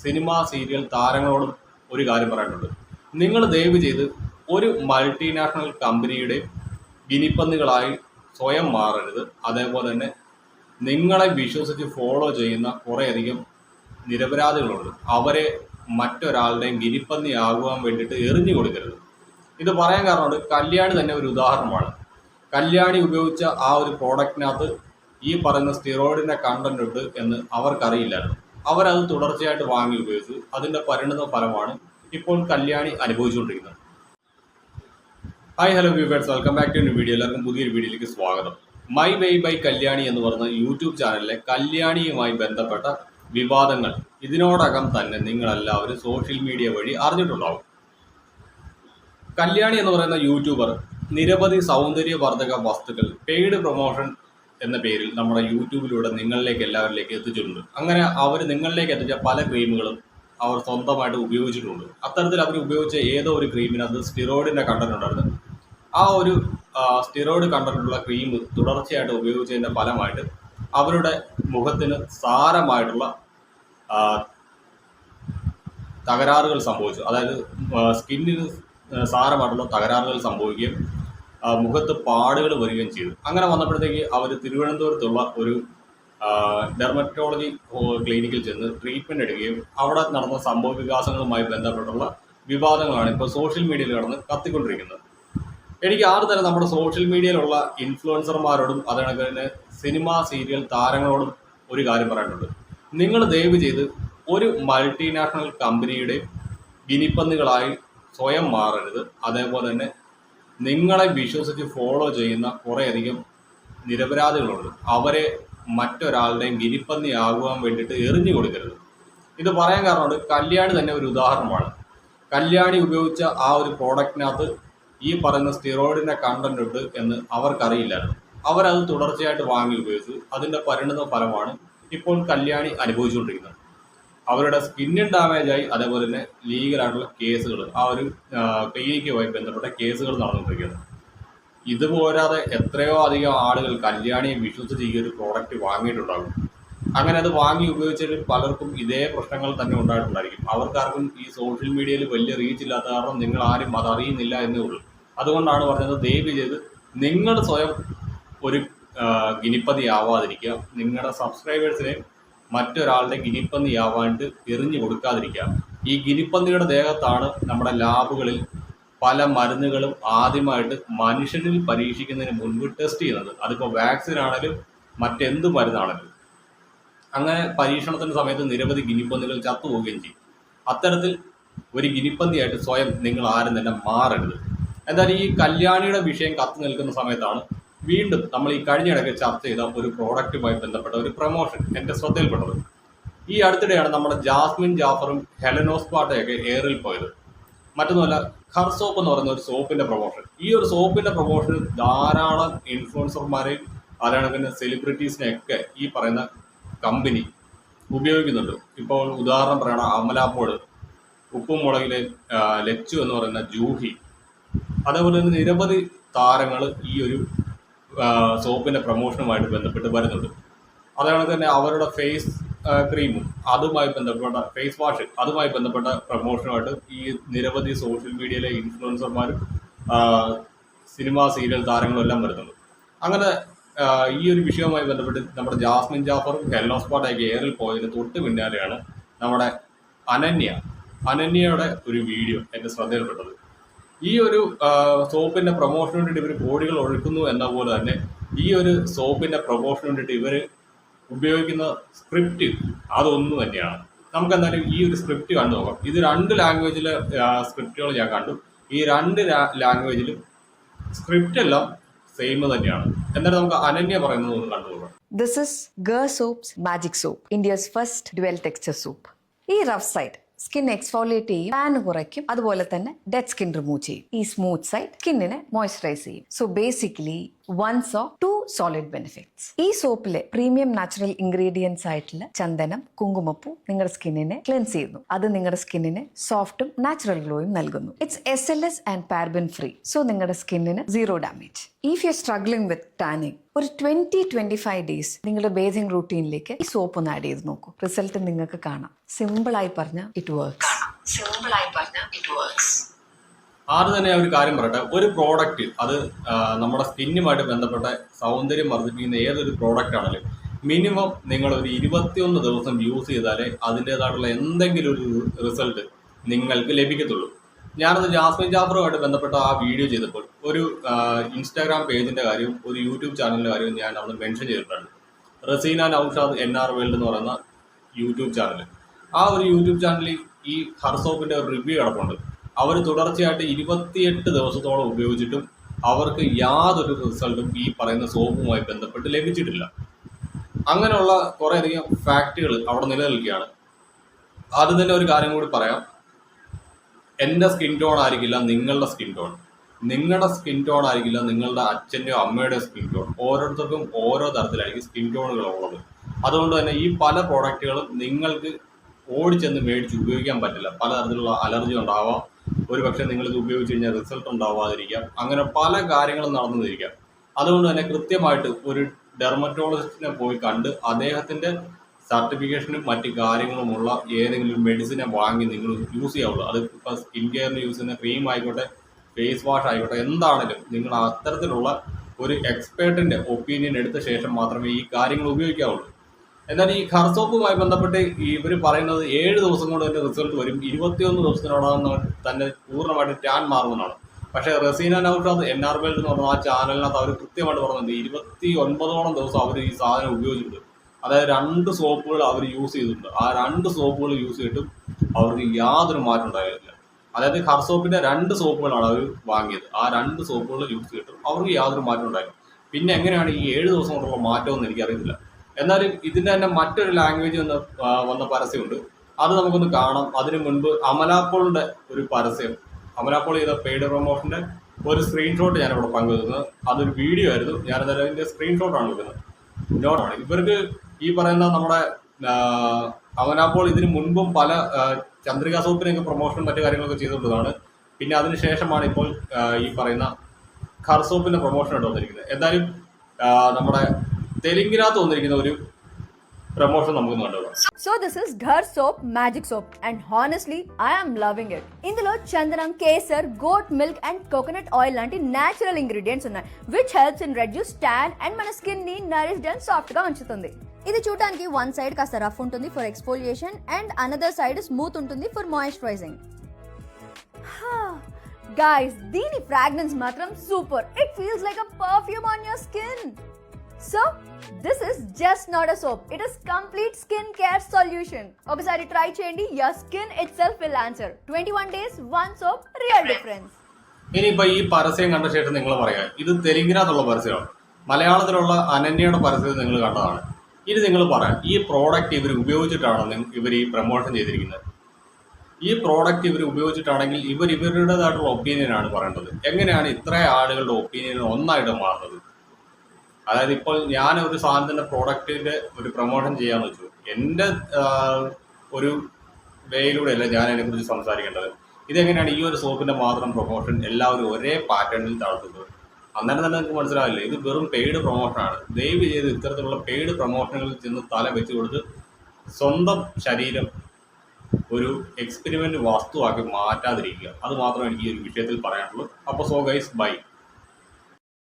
Cinema serial താരങ്ങളോടും ഒരു കാര്യം പറയാനുണ്ട്. നിങ്ങൾ ദയവ് ചെയ്ത് ഒരു മൾട്ടിനാഷണൽ കമ്പനിയുടെ ഗിനിപ്പന്നികളായി സ്വയം മാറരുത്. അതേപോലെ തന്നെ നിങ്ങളെ വിശ്വസിച്ച് ഫോളോ ചെയ്യുന്ന കുറേയധികം നിരപരാധികളുണ്ട്. അവരെ മറ്റൊരാളുടെയും ഗിനിപ്പന്നി ആകുവാൻ വേണ്ടിയിട്ട് എറിഞ്ഞു കൊടുക്കരുത്. ഇത് പറയാൻ കാരണമുണ്ട്. കല്യാണി തന്നെ ഒരു ഉദാഹരണമാണ്. കല്യാണി ഉപയോഗിച്ച ആ ഒരു പ്രോഡക്റ്റിനകത്ത് ഈ പറയുന്ന സ്റ്റിറോയിഡിന്റെ കണ്ടന്റ് ഉണ്ട് എന്ന് അവർക്കറിയില്ലായിരുന്നു. അവരത് തുടർച്ചയായിട്ട് വാങ്ങി ഉപയോഗിച്ചു. അതിന്റെ പരിണിത ഫലമാണ് ഇപ്പോൾ കല്യാണി അനുഭവിച്ചുകൊണ്ടിരിക്കുന്നത്. Hi hello viewers, welcome back to new video. എല്ലാവർക്കും പുതിയൊരു വീഡിയോയിലേക്ക് സ്വാഗതം. മൈ വേ ബൈ കല്യാണി എന്ന് പറയുന്ന യൂട്യൂബ് ചാനലിലെ കല്യാണിയുമായി ബന്ധപ്പെട്ട വിവാദങ്ങൾ ഇതിനോടകം തന്നെ നിങ്ങളെല്ലാവരും സോഷ്യൽ മീഡിയ വഴി അറിഞ്ഞിട്ടുണ്ടാവും. കല്യാണി എന്ന് പറയുന്ന യൂട്യൂബർ നിരവധി സൗന്ദര്യവർദ്ധക വസ്തുക്കൾ പെയ്ഡ് പ്രൊമോഷൻ എന്ന പേരിൽ നമ്മുടെ യൂട്യൂബിലൂടെ നിങ്ങളിലേക്ക് എല്ലാവരിലേക്ക് എത്തിച്ചിട്ടുണ്ട്. അങ്ങനെ അവർ നിങ്ങളിലേക്ക് എത്തിച്ച പല ക്രീമുകളും അവർ സ്വന്തമായിട്ട് ഉപയോഗിച്ചിട്ടുണ്ട്. അത്തരത്തിൽ അവർ ഉപയോഗിച്ച ഏതോ ഒരു ക്രീമിനകത്ത് സ്റ്റിറോയിഡിന്റെ കണ്ടന്റ് ഉണ്ടായിരുന്നു. ആ ഒരു സ്റ്റിറോയിഡ് കണ്ടന്റുള്ള ക്രീം തുടർച്ചയായിട്ട് ഉപയോഗിച്ചതിന്റെ ഫലമായിട്ട് അവരുടെ മുഖത്തിന് സാരമായിട്ടുള്ള തകരാറുകൾ സംഭവിച്ചു. അതായത് സ്കിന്നിന് സാരമായിട്ടുള്ള തകരാറുകൾ സംഭവിക്കുകയും മുഖത്ത് പാടുകൾ വരികയും ചെയ്തു. അങ്ങനെ വന്നപ്പോഴത്തേക്ക് അവർ തിരുവനന്തപുരത്തുള്ള ഒരു ഡെർമറ്റോളജി ക്ലിനിക്കിൽ ചെന്ന് ട്രീറ്റ്മെൻറ്റ് എടുക്കുകയും അവിടെ നടന്ന സംഭവ വികാസങ്ങളുമായി ബന്ധപ്പെട്ടുള്ള വിവാദങ്ങളാണ് ഇപ്പോൾ സോഷ്യൽ മീഡിയയിൽ കടന്ന് കത്തിക്കൊണ്ടിരിക്കുന്നത്. എനിക്ക് ആദ്യം തന്നെ നമ്മുടെ സോഷ്യൽ മീഡിയയിലുള്ള ഇൻഫ്ലുവൻസർമാരോടും അതുകണക്ക് തന്നെ സിനിമ സീരിയൽ താരങ്ങളോടും ഒരു കാര്യം പറയാനുണ്ട്. നിങ്ങൾ ദയവ് ചെയ്ത് ഒരു മൾട്ടിനാഷണൽ കമ്പനിയുടെ ഗിനിപ്പന്നികളായി സ്വയം മാറരുത്. അതേപോലെ തന്നെ നിങ്ങളെ വിശ്വസിച്ച് ഫോളോ ചെയ്യുന്ന കുറേയധികം നിരപരാധികളുണ്ട്. അവരെ മറ്റൊരാളുടെയും ഗിനിപ്പന്നി ആകുവാൻ വേണ്ടിയിട്ട് എറിഞ്ഞു കൊടുക്കരുത്. ഇത് പറയാൻ കാരണമുണ്ട്. കല്യാണി തന്നെ ഒരു ഉദാഹരണമാണ്. കല്യാണി ഉപയോഗിച്ച ആ ഒരു പ്രോഡക്റ്റിനകത്ത് ഈ പറയുന്ന സ്റ്റിറോയിഡിന്റെ കണ്ടന്റ് ഉണ്ട് എന്ന് അവർക്കറിയില്ലായിരുന്നു. അവരത് തുടർച്ചയായിട്ട് വാങ്ങി ഉപയോഗിച്ചു. അതിന്റെ പരിണിത ഫലമാണ് ഇപ്പോൾ കല്യാണി അനുഭവിച്ചുകൊണ്ടിരിക്കുന്നത്. അവരുടെ സ്കിന്നിൻ ഡാമേജായി, അതേപോലെ തന്നെ ലീഗലായിട്ടുള്ള കേസുകൾ, ആ ഒരു ക്ലിനിക്കുമായി ബന്ധപ്പെട്ട കേസുകൾ നടന്നുകൊണ്ടിരിക്കുന്നത്. ഇതുപോരാതെ എത്രയോ അധികം ആളുകൾ കല്യാണിയെ വിശ്വസിച്ച് ഈ ഒരു പ്രോഡക്റ്റ് വാങ്ങിയിട്ടുണ്ടാകും. അങ്ങനെ അത് വാങ്ങി ഉപയോഗിച്ചതിൽ പലർക്കും ഇതേ പ്രശ്നങ്ങൾ തന്നെ ഉണ്ടായിട്ടുണ്ടായിരിക്കും. അവർക്കാർക്കും ഈ സോഷ്യൽ മീഡിയയിൽ വലിയ റീച്ച് ഇല്ലാത്ത കാരണം നിങ്ങൾ ആരും അതറിയുന്നില്ല എന്നേ ഉള്ളൂ. അതുകൊണ്ടാണ് പറഞ്ഞത്, ദയവ് ചെയ്ത് നിങ്ങൾ സ്വയം ഒരു ഗിനിപ്പന്നി ആവാതിരിക്കുക. നിങ്ങളുടെ സബ്സ്ക്രൈബേഴ്സിനെ മറ്റൊരാളുടെ ഗിനിപ്പന്നി ആവാണ്ട് എറിഞ്ഞു കൊടുക്കാതിരിക്കുക. ഈ ഗിനിപ്പന്നിയുടെ ദേഹത്താണ് നമ്മുടെ ലാബുകളിൽ പല മരുന്നുകളും ആദ്യമായിട്ട് മനുഷ്യനിൽ പരീക്ഷിക്കുന്നതിന് മുൻപ് ടെസ്റ്റ് ചെയ്യുന്നത്. അതിപ്പോൾ വാക്സിൻ ആണെങ്കിലും മറ്റെന്ത് മരുന്നാണെങ്കിലും. അങ്ങനെ പരീക്ഷണത്തിന്റെ സമയത്ത് നിരവധി ഗിനിപ്പന്നികൾ ചത്തുപോവുകയും ചെയ്യും. അത്തരത്തിൽ ഒരു ഗിനിപ്പന്നിയായിട്ട് സ്വയം നിങ്ങൾ ആരും തന്നെ മാറരുത്. എന്തായാലും ഈ കല്യാണിയുടെ വിഷയം കത്തി നിൽക്കുന്ന സമയത്താണ് വീണ്ടും നമ്മൾ ഈ കഴിഞ്ഞിടയ്ക്ക് ചർച്ച ചെയ്ത ഒരു പ്രോഡക്റ്റുമായി ബന്ധപ്പെട്ട ഒരു പ്രൊമോഷൻ എൻ്റെ ശ്രദ്ധയിൽപ്പെട്ടത്. ഈ അടുത്തിടെയാണ് നമ്മുടെ ജാസ്മിൻ ജാഫറും ഹെലനോസ് പാട്ടയൊക്കെ എയറിൽ പോയത്. മറ്റൊന്നുമല്ല, ഖർ സോപ്പ് എന്ന് പറയുന്ന ഒരു സോപ്പിന്റെ പ്രൊമോഷൻ. ഈ ഒരു സോപ്പിന്റെ പ്രൊമോഷന് ധാരാളം ഇൻഫ്ലുവൻസർമാരെയും അതുകണക്കിന് സെലിബ്രിറ്റീസിനെയൊക്കെ ഈ പറയുന്ന കമ്പനി ഉപയോഗിക്കുന്നുണ്ട്. ഇപ്പോൾ ഉദാഹരണം പറയണ അമലാപ്പോൾ, ഉപ്പും മുളകിലെ ലച്ചു എന്ന് പറയുന്ന ജൂഹി, അതേപോലെ തന്നെ നിരവധി താരങ്ങൾ ഈ ഒരു സോപ്പിന്റെ പ്രൊമോഷനുമായിട്ട് ബന്ധപ്പെട്ട് വരുന്നുണ്ട്. അതുകൊണ്ട് തന്നെ അവരുടെ ഫേസ് ക്രീമും അതുമായി ബന്ധപ്പെട്ട ഫേസ് വാഷ് അതുമായി ബന്ധപ്പെട്ട പ്രൊമോഷനുമായിട്ട് ഈ നിരവധി സോഷ്യൽ മീഡിയയിലെ ഇൻഫ്ലുവൻസർമാരും സിനിമ സീരിയൽ താരങ്ങളും എല്ലാം വരുന്നുണ്ട്. അങ്ങനെ ഈ ഒരു വിഷയവുമായി ബന്ധപ്പെട്ട് നമ്മുടെ ജാസ്മിൻ ജാഫറും ഹെലനോസ് പാട്ടയൊക്കെ എയറിൽ പോയതിന് തൊട്ട് പിന്നാലെയാണ് നമ്മുടെ അനന്യയുടെ ഒരു വീഡിയോ എൻ്റെ ശ്രദ്ധയിൽപ്പെട്ടത്. ഈ ഒരു സോപ്പിന്റെ പ്രൊമോഷന് വേണ്ടിയിട്ട് ഇവർ കോടികൾ ഒഴുക്കുന്നു എന്ന പോലെ തന്നെ ഈ ഒരു സോപ്പിന്റെ പ്രൊമോഷന് വേണ്ടിയിട്ട് ഇവർ ഉപയോഗിക്കുന്ന സ്ക്രിപ്റ്റ് അതൊന്നു തന്നെയാണ്. നമുക്ക് എന്തായാലും ഈ ഒരു സ്ക്രിപ്റ്റ് കണ്ടു നോക്കാം. ഇത് 2 ലാംഗ്വേജിലെ സ്ക്രിപ്റ്റുകൾ ഞാൻ കണ്ടു. ഈ 2 ലാംഗ്വേജിലും സ്ക്രിപ്റ്റ് എല്ലാം സെയിം തന്നെയാണ്. എന്നാലും നമുക്ക് അനന്യ പറയുന്നത് ഒന്ന് കണ്ടു നോക്കാം. This is Gur Soap's Magic Soap, India's first dual texture soap. ഈ റഫ് സൈഡ് സ്കിൻ എക്സ്ഫോളിയേറ്റ് ചെയ്യും, ടാൻ കുറയ്ക്കും, അതുപോലെ തന്നെ ഡെഡ് സ്കിൻ റിമൂവ് ചെയ്യും. ഈ സ്മൂത്ത് സൈഡ് സ്കിന്നിനെ മോയ്സ്ചറൈസ് ചെയ്യും. So basically 1 soap, 2 solid benefits. ഈ സോപ്പിലെ പ്രീമിയം നാച്ചുറൽ ഇൻഗ്രീഡിയൻസ് ആയിട്ടുള്ള ചന്ദനം, കുങ്കുമപ്പൂ നിങ്ങളുടെ സ്കിന്നിനെ ക്ലെൻസ് ചെയ്യുന്നു. അത് നിങ്ങളുടെ സ്കിന്നിന് സോഫ്റ്റും നാച്ചുറൽ ഗ്ലോയും നൽകുന്നു. It's SLS and paraben free, so നിങ്ങളുടെ സ്കിന്നിന് 0 damage. If you are struggling with tanning, ഒരു 20-25 ഡേയ്സ് നിങ്ങളുടെ ബേസിംഗ് റൂട്ടീനിലേക്ക് ഈ സോപ്പ് ഒന്ന് ആഡ് ചെയ്ത് നോക്കൂ. റിസൾട്ട് നിങ്ങൾക്ക് കാണാം. സിമ്പിളായി പറഞ്ഞാൽ ഇറ്റ് വർക്ക്സ്. ആദ്യം തന്നെ ഞാൻ ഒരു കാര്യം പറയട്ടെ. ഒരു പ്രോഡക്റ്റ് അത് നമ്മുടെ സ്കിന്നുമായിട്ട് ബന്ധപ്പെട്ട സൗന്ദര്യം വർദ്ധിപ്പിക്കുന്ന ഏതൊരു പ്രോഡക്റ്റ് ആണെങ്കിലും മിനിമം നിങ്ങൾ ഒരു 21 ദിവസം യൂസ് ചെയ്താലേ അതിൻ്റേതായിട്ടുള്ള എന്തെങ്കിലും ഒരു റിസൾട്ട് നിങ്ങൾക്ക് ലഭിക്കത്തുള്ളൂ. ഞാനത് ജാസ്മിൻ ജാഫറുമായിട്ട് ബന്ധപ്പെട്ട ആ വീഡിയോ ചെയ്തപ്പോൾ ഒരു ഇൻസ്റ്റാഗ്രാം പേജിൻ്റെ കാര്യവും ഒരു യൂട്യൂബ് ചാനലിൻ്റെ കാര്യവും ഞാൻ അവിടെ മെൻഷൻ ചെയ്തിട്ടുണ്ട്. റസീന നൗഷാദ് NR വേൾഡ് എന്ന് പറയുന്ന യൂട്യൂബ് ചാനൽ. ആ ഒരു യൂട്യൂബ് ചാനലിൽ ഈ ഹർസോപ്പിൻ്റെ ഒരു റിവ്യൂ കിടപ്പുണ്ട്. അവർ തുടർച്ചയായിട്ട് 28 ദിവസത്തോളം ഉപയോഗിച്ചിട്ടും അവർക്ക് യാതൊരു റിസൾട്ടും ഈ പറയുന്ന സോപ്പുമായി ബന്ധപ്പെട്ട് ലഭിച്ചിട്ടില്ല. അങ്ങനെയുള്ള കുറേയധികം ഫാക്റ്റുകൾ അവിടെ നിലനിൽക്കുകയാണ്. ആദ്യം തന്നെ ഒരു കാര്യം കൂടി പറയാം. എൻ്റെ സ്കിൻ ടോൺ ആയിരിക്കില്ല നിങ്ങളുടെ സ്കിൻ ടോൺ, നിങ്ങളുടെ സ്കിൻ ടോൺ ആയിരിക്കില്ല നിങ്ങളുടെ അച്ഛൻ്റെയോ അമ്മയുടെയോ സ്കിൻ ടോൺ. ഓരോരുത്തർക്കും ഓരോ തരത്തിലായിരിക്കും സ്കിൻ ടോണുകൾ ഉള്ളത്. അതുകൊണ്ട് തന്നെ ഈ പല പ്രോഡക്റ്റുകളും നിങ്ങൾക്ക് ഓടിച്ചെന്ന് മേടിച്ച് ഉപയോഗിക്കാൻ പറ്റില്ല. പലതരത്തിലുള്ള അലർജി ഉണ്ടാവാം, ഒരു പക്ഷേ നിങ്ങളിത് ഉപയോഗിച്ച് കഴിഞ്ഞാൽ റിസൾട്ട് ഉണ്ടാവാതിരിക്കാം, അങ്ങനെ പല കാര്യങ്ങളും നടന്നിരിക്കാം. അതുകൊണ്ട് തന്നെ കൃത്യമായിട്ട് ഒരു ഡെർമറ്റോളജിസ്റ്റിനെ പോയി കണ്ട് അദ്ദേഹത്തിൻ്റെ സർട്ടിഫിക്കേഷനും മറ്റ് കാര്യങ്ങളുമുള്ള ഏതെങ്കിലും മെഡിസിനെ വാങ്ങി നിങ്ങൾ യൂസ് ചെയ്യാവുള്ളൂ. അത് ഇപ്പോൾ സ്കിൻ കെയറിന് യൂസ് ചെയ്യുന്ന ക്രീം ആയിക്കോട്ടെ, ഫേസ് വാഷ് ആയിക്കോട്ടെ, എന്താണെങ്കിലും നിങ്ങൾ അത്തരത്തിലുള്ള ഒരു എക്സ്പേർട്ടിൻ്റെ ഒപ്പീനിയൻ എടുത്ത ശേഷം മാത്രമേ ഈ കാര്യങ്ങൾ ഉപയോഗിക്കാവുള്ളൂ. എന്നാൽ ഈ ഹർസോപ്പുമായി ബന്ധപ്പെട്ട് ഇവർ പറയുന്നത് 7 ദിവസം കൊണ്ട് തന്നെ റിസൾട്ട് വരും, 21 ദിവസത്തിനോടകം തന്നെ പൂർണ്ണമായിട്ട് ടാൻ മാറുമെന്നാണ്. പക്ഷേ റസീന നൗഷാദ് NR വേൾഡ് എന്ന് പറഞ്ഞ ആ ചാനലിനകത്ത് അവർ കൃത്യമായിട്ട് പറഞ്ഞത് 29ഓളം ദിവസം അവർ ഈ സാധനം ഉപയോഗിച്ചിട്ടുണ്ട്. അതായത് 2 സോപ്പുകൾ അവർ യൂസ് ചെയ്തിട്ടുണ്ട്. ആ 2 സോപ്പുകൾ യൂസ് ചെയ്തിട്ടും അവർക്ക് യാതൊരു മാറ്റം ഉണ്ടായില്ല. അതായത് ഹർസോപ്പിൻ്റെ 2 സോപ്പുകളാണ് അവർ വാങ്ങിയത്. ആ 2 സോപ്പുകൾ യൂസ് ചെയ്തിട്ടും അവർക്ക് യാതൊരു മാറ്റം ഉണ്ടായില്ല. പിന്നെ എങ്ങനെയാണ് ഈ 7 ദിവസം കൊണ്ടുള്ള മാറ്റമെന്ന് എനിക്കറിയത്തില്ല. എന്നാലും ഇതിൻ്റെ തന്നെ മറ്റൊരു ലാംഗ്വേജ് വന്ന പരസ്യമുണ്ട്, അത് നമുക്കൊന്ന് കാണാം. അതിനു മുൻപ് അമലാപോളിൻ്റെ ഒരു പരസ്യം, അമലാപോൾ ചെയ്ത പെയ്ഡ് പ്രൊമോഷൻ്റെ ഒരു സ്ക്രീൻഷോട്ട് ഞാനിവിടെ പങ്കുവെക്കുന്നത്. അതൊരു വീഡിയോ ആയിരുന്നു. ഞാനത് അതിൻ്റെ സ്ക്രീൻഷോട്ടാണ് വെക്കുന്നത്. നോട്ടാണ് ഇവർക്ക് ഈ പറയുന്ന നമ്മുടെ അമലാപോൾ ഇതിന് മുൻപും പല ചന്ദ്രിക സോപ്പിനെയൊക്കെ പ്രൊമോഷനും മറ്റു കാര്യങ്ങളൊക്കെ ചെയ്തിട്ടുള്ളതാണ്. പിന്നെ അതിന് ശേഷമാണ് ഇപ്പോൾ ഈ പറയുന്ന ഹർസോപ്പിൻ്റെ പ്രൊമോഷനായിട്ട് വന്നിരിക്കുന്നത്. എന്തായാലും നമ്മുടെ തെലുങ്കിനകത്ത് വന്നിരിക്കുന്ന ഒരു പ്രൊമോഷൻ നമുക്ക് കണ്ടുപോകാം. So this is Ghar Soap Magic Soap and honestly I am loving it. ఇందులో చందనం, kesar, goat milk and coconut oil లాంటి natural ingredients ఉన్నాయి which helps in reduce tan and మన skin ని nourished and soft గా ఉంచుతుంది. ఇది చూడడానికి వన్ సైడ్ కాస్త రఫ్ ఉంటుంది for exfoliation and another side smooth ఉంటుంది ఫర్ మాయిశ్చరైజింగ్. Guys, దీని ఫ్రాగ్రెన్స్ మాత్రం super. It feels like a perfume on your skin. So, this is just not a soap. It is complete skin care solution. ఒకసారి try చేయండి. Your skin itself will answer. 21 days, one soap, real difference. ഇനിയിപ്പോൾ ഈ പരസ്യം കണ്ട ശേഷം നിങ്ങൾ പറയാം ഇത് തെലുങ്കിനകത്തുള്ള പരസ്യമാണ്, മലയാളത്തിലുള്ള അനന്യയുടെ പരസ്യം നിങ്ങൾ കണ്ടതാണ്. ഇത് നിങ്ങൾ പറയാം ഈ പ്രോഡക്റ്റ് ഇവർ ഉപയോഗിച്ചിട്ടാണ് ഇവർ ഈ പ്രൊമോഷൻ ചെയ്തിരിക്കുന്നത്. ഈ പ്രോഡക്റ്റ് ഇവർ ഉപയോഗിച്ചിട്ടാണെങ്കിൽ ഇവരുടേതായിട്ടുള്ള ഒപ്പീനിയനാണ് പറയേണ്ടത്. എങ്ങനെയാണ് ഇത്ര ആളുകളുടെ ഒപ്പീനിയൻ ഒന്നായിട്ട് മാറുന്നത്? അതായത് ഇപ്പോൾ ഞാൻ ഒരു സാധനത്തിൻ്റെ പ്രോഡക്റ്റിൻ്റെ ഒരു പ്രൊമോഷൻ ചെയ്യാമെന്ന് വെച്ചു, എൻ്റെ ഒരു വേയിലൂടെയല്ല ഞാൻ അതിനെക്കുറിച്ച് സംസാരിക്കേണ്ടത്. ഇതെങ്ങനെയാണ് ഈ ഒരു സോപ്പിൻ്റെ മാത്രം പ്രൊമോഷൻ എല്ലാവരും ഒരേ പാറ്റേണിൽ നടത്തുന്നത്? അന്നേരം തന്നെ നിങ്ങൾക്ക് മനസ്സിലാവില്ലേ ഇത് വെറും പെയ്ഡ് പ്രൊമോഷനാണ്. ദയവ് ചെയ്ത് ഇത്തരത്തിലുള്ള പെയ്ഡ് പ്രൊമോഷനുകളിൽ ചെന്ന് തല വെച്ച് കൊടുത്ത് സ്വന്തം ശരീരം ഒരു എക്സ്പെരിമെൻ്റ് വസ്തുവാക്കി മാറ്റാതിരിക്കുക. അത് മാത്രമേ എനിക്ക് ഈ ഒരു വിഷയത്തിൽ പറയാനുള്ളൂ. അപ്പോൾ സോ ഗൈസ്, ബൈ.